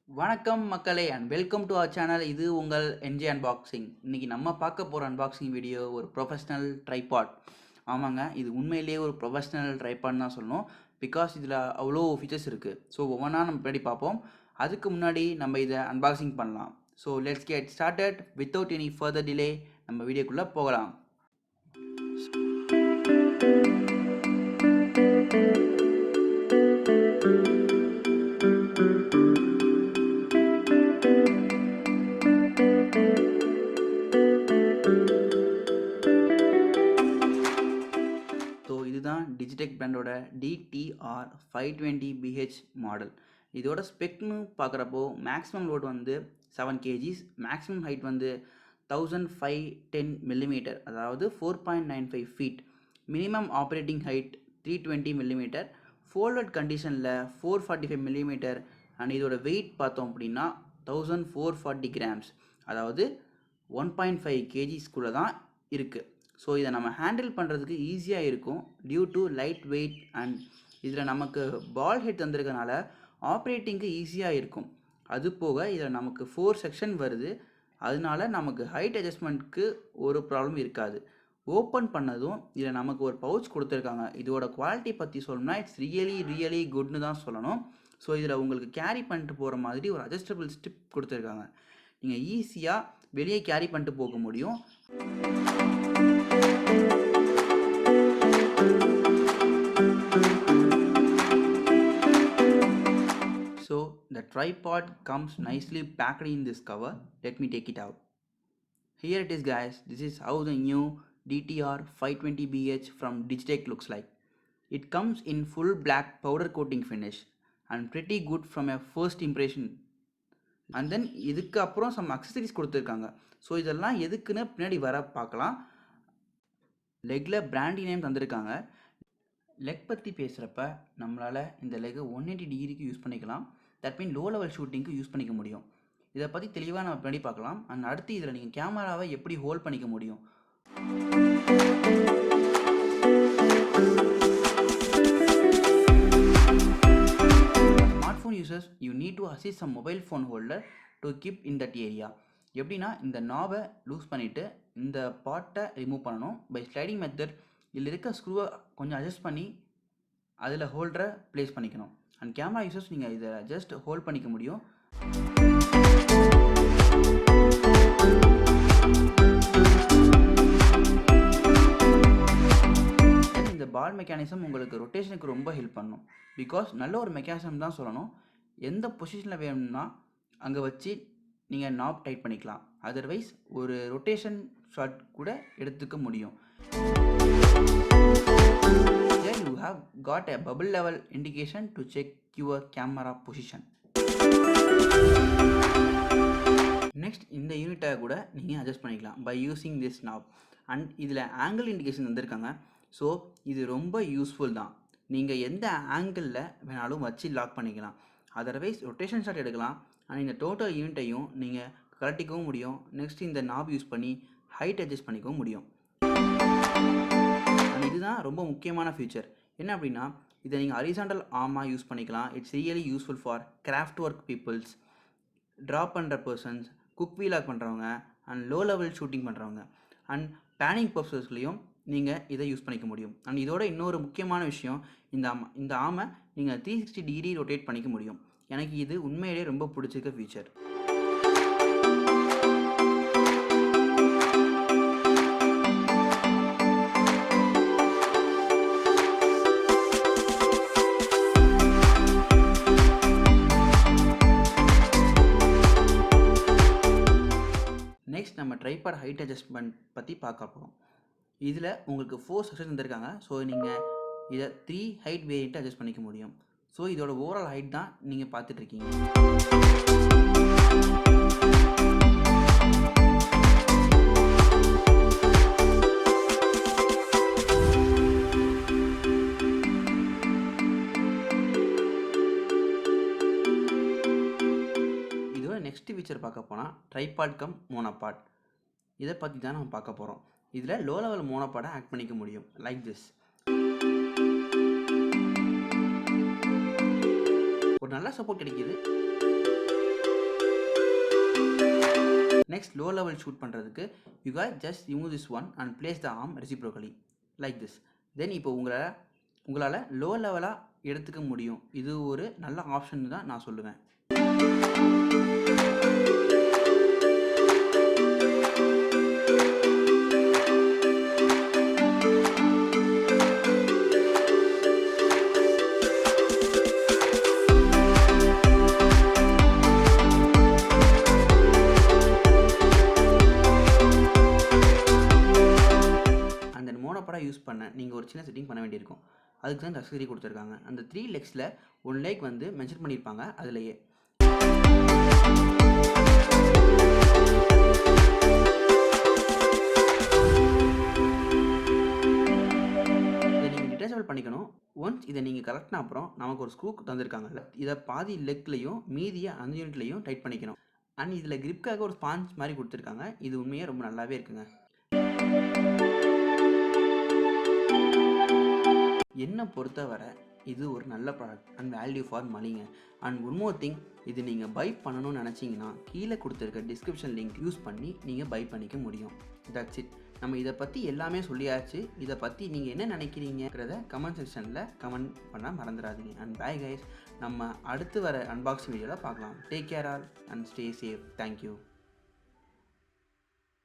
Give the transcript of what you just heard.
வணக்கம் மக்களே and welcome to our channel. இது உங்கள் என்ஜே அன்பாக்சிங். இன்றைக்கி நம்ம பார்க்க போகிற அன்பாக்சிங் வீடியோ ஒரு ப்ரொஃபஷ்னல் ட்ரைபாட். ஆமாங்க, இது உண்மையிலேயே ஒரு ப்ரொஃபஷ்னல் ட்ரைபாட்னு தான் சொல்லணும். பிகாஸ் இதில் அவ்வளோ ஃபீச்சர்ஸ் இருக்குது. ஸோ ஒவ்வொன்றா நம்ம பின்னாடி பார்ப்போம். அதுக்கு முன்னாடி நம்ம இதை அன்பாக்சிங் பண்ணலாம். So let's get started without any further delay. நம்ம வீடியோக்குள்ளே போகலாம். இதுதான் டிஜிடெக் பிராண்டோட DTR-520 BH மாடல். இதோட ஸ்பெக்னு பார்க்குறப்போ மேக்ஸிமம் லோட் வந்து 7 kgs, மேக்ஸிமம் ஹைட் வந்து 1510 mm, அதாவது 4.95 feet, minimum operating height 320 mm, folded கண்டிஷனில் 445 mm, அண்ட் இதோட வெயிட் பார்த்தோம் அப்படின்னா 1440 grams, அதாவது 1.5 kgsக்குள்ளே தான் இருக்குது. ஸோ இதை நம்ம ஹேண்டில் பண்ணுறதுக்கு ஈஸியாக இருக்கும் due to light weight, and இதில் நமக்கு பால் ஹெட் தந்திருக்கனால ஆப்ரேட்டிங்க்கு ஈஸியாக இருக்கும். அது போக இதில் நமக்கு 4 செக்ஷன் வருது, அதனால நமக்கு ஹைட் அட்ஜஸ்ட்மெண்ட்க்கு ஒரு ப்ராப்ளம் இருக்காது. ஓப்பன் பண்ணதும் இதில் நமக்கு ஒரு பவுச் கொடுத்துருக்காங்க. இதோட குவாலிட்டி பற்றி சொல்லணும்னா இட்ஸ் ரியலி குட்னு தான் சொல்லணும். ஸோ இதில் உங்களுக்கு கேரி பண்ணிட்டு போகிற மாதிரி ஒரு அட்ஜஸ்டபிள் ஸ்டிப் கொடுத்துருக்காங்க. நீங்கள் ஈஸியாக வெளியே கேரி பண்ணிட்டு போக முடியும். So the tripod comes nicely packed in this cover. Let me take it out. Here it is, guys. This is how the new DTR-520 BH from Digitek looks like. It comes in full black powder coating finish and pretty good from a first impression. And then இதுக்கு அப்புறம் some accessories கொடுத்துருக்காங்க. So இதெல்லாம் எதுக்குன்னு பின்னாடி வர பார்க்கலாம். லெக்கில் brand name தந்திருக்காங்க. லெக் பற்றி பேசுகிறப்ப நம்மளால் இந்த லெக்கை 180 டிகிரிக்கு யூஸ் பண்ணிக்கலாம். தட் மீன் லோ லெவல் ஷூட்டிங்க்கு யூஸ் பண்ணிக்க முடியும். இதை பற்றி தெளிவாக நம்ம பின்னாடி பார்க்கலாம். அண்ட் அடுத்து இதில் நீங்கள் கேமராவை எப்படி ஹோல்ட் பண்ணிக்க முடியும். Smart phone users you need to assist some mobile phone holder to keep in that area. எப்படின்னா இந்த நாபை லூஸ் பண்ணிவிட்டு இந்த பாட்டை ரிமூவ் பண்ணணும் பை ஸ்லைடிங் மெத்தட். இதில் இருக்க ஸ்க்ரூவை கொஞ்சம் அட்ஜஸ்ட் பண்ணி அதில் ஹோல்டரை ப்ளேஸ் பண்ணிக்கணும். அண்ட் கேமரா யூசர்ஸ் நீங்கள் இதை ஜஸ்ட் ஹோல்ட் பண்ணிக்க முடியும். இந்த பால் மெக்கானிசம் உங்களுக்கு ரொட்டேஷனுக்கு ரொம்ப ஹெல்ப் பண்ணும். பிகாஸ் நல்ல ஒரு மெக்கானிசம் தான் சொல்லணும். எந்த பொசிஷனில் வேணும்னா அங்கே வச்சு நீங்கள் நாப் டைட் பண்ணிக்கலாம். அதர்வைஸ் ஒரு ரொட்டேஷன் ஷாட் கூட எடுத்துக்க முடியும். Here you have got a bubble level indication to check your camera position. Next இந்த யூனிட்டை கூட நீங்கள் அட்ஜஸ்ட் பண்ணிக்கலாம் by using this knob. And இதில் ஆங்கிள் இண்டிகேஷன் தந்திருக்காங்க. ஸோ இது ரொம்ப யூஸ்ஃபுல் தான். நீங்கள் எந்த ஆங்கிளில் வேணாலும் வச்சு லாக் பண்ணிக்கலாம். அதர்வைஸ் ரொட்டேஷன் ஷாட் எடுக்கலாம். அண்ட் இந்த டோட்டல் யூனிட்டையும் நீங்கள் கழட்டிக்கவும் முடியும். நெக்ஸ்ட் இந்த நாப் யூஸ் பண்ணி ஹைட் அட்ஜஸ்ட் பண்ணிக்கவும் முடியும். அண்ட் இதுதான் ரொம்ப முக்கியமான ஃபீச்சர். என்ன அப்படின்னா இதை நீங்கள் ஹரிசாண்டல் ஆர்மாக யூஸ் பண்ணிக்கலாம். It's really useful for craft work peoples, drop பண்ணுற பர்சன்ஸ், குக் வீலாக் பண்ணுறவங்க, அண்ட் லோ லெவல் ஷூட்டிங் பண்ணுறவங்க, அண்ட் பேனிங் பர்பஸ்லையும் நீங்கள் இதை யூஸ் பண்ணிக்க முடியும். அண்ட் இதோட இன்னொரு முக்கியமான விஷயம், இந்த ஆமை நீங்கள் 360 டிகிரி ரொட்டேட் பண்ணிக்க முடியும். எனக்கு இது உண்மையிலேயே ரொம்ப பிடிச்சிருக்க ஃபீச்சர். நெக்ஸ்ட் நம்ம ட்ரைபாட் ஹைட் அட்ஜஸ்ட்மெண்ட் பற்றி பார்க்க போகிறோம். இதில் உங்களுக்கு 4 செக்ஷன் தந்திருக்காங்க. ஸோ நீங்கள் இதை 3 ஹைட் வேரியண்ட்டை அட்ஜஸ்ட் பண்ணிக்க முடியும். ஸோ இதோட ஓவரால் ஹைட் தான் நீங்கள் பார்த்துட்ருக்கீங்க. நெக்ஸ்ட் ஃபீச்சர் பார்க்க போனால் ட்ரைபாட் கம் மோனோபாட். இதை பற்றி தான் நம்ம பார்க்க போகிறோம். இதில் லோ லெவல் மோனோபாடை ஆட் பண்ணிக்க முடியும் லைக் திஸ். ஒரு நல்ல சப்போர்ட் கிடைக்கிது. நெக்ஸ்ட் லோ லெவல் ஷூட் பண்ணுறதுக்கு you guys just remove this one and place the arm reciprocally like this. தென் இப்போ உங்களால் லோ லெவலாக எடுத்துக்க முடியும். இது ஒரு நல்ல ஆப்ஷன் தான் நான் சொல்லுவேன். மோனோபடாக யூஸ் பண்ண நீங்கள் ஒரு சின்ன செட்டிங் பண்ண வேண்டியிருக்கும். அதுக்கு தான் இந்த அக்சசரி கொடுத்துருக்காங்க. அந்த 3 லெக்ஸில் 1 leg வந்து மென்ஷன் பண்ணியிருப்பாங்க. அதுலேயே இதை நீங்கள் டிட்டாச்சபிள் பண்ணிக்கணும். ஒன்ஸ் இதை நீங்கள் கரெக்ட்னா அப்புறம் நமக்கு ஒரு ஸ்க்ரூ தந்திருக்காங்கல்ல, இதை பாதி லெக்லையும் மீதியை அந்த யூனிட்லையும் டைட் பண்ணிக்கணும். அண்ட் இதில் கிரிப்காக ஒரு ஸ்பாஞ்ச் மாதிரி கொடுத்துருக்காங்க. இது உண்மையாக ரொம்ப நல்லாவே இருக்குங்க. என்னை பொறுத்தவரை இது ஒரு நல்ல ப்ராடக்ட் அண்ட் வேல்யூ ஃபார் மணிங்க. அண்ட் ஒன் மோர் திங், இது நீங்கள் பை பண்ணணும்னு நினச்சிங்கன்னா கீழே கொடுத்துருக்க டிஸ்கிரிப்ஷன் லிங்க் யூஸ் பண்ணி நீங்கள் பை பண்ணிக்க முடியும். That's it. நம்ம இதை பற்றி எல்லாமே சொல்லியாச்சு. இதை பற்றி நீங்கள் என்ன நினைக்கிறீங்கிறத கமெண்ட் செக்ஷனில் கமெண்ட் பண்ண மறந்துடாதீங்க. அண்ட் பை கைஸ், நம்ம அடுத்து வர அன்பாக்சிங் வீடியோவில் பார்க்கலாம். Take care all and stay safe. Thank you.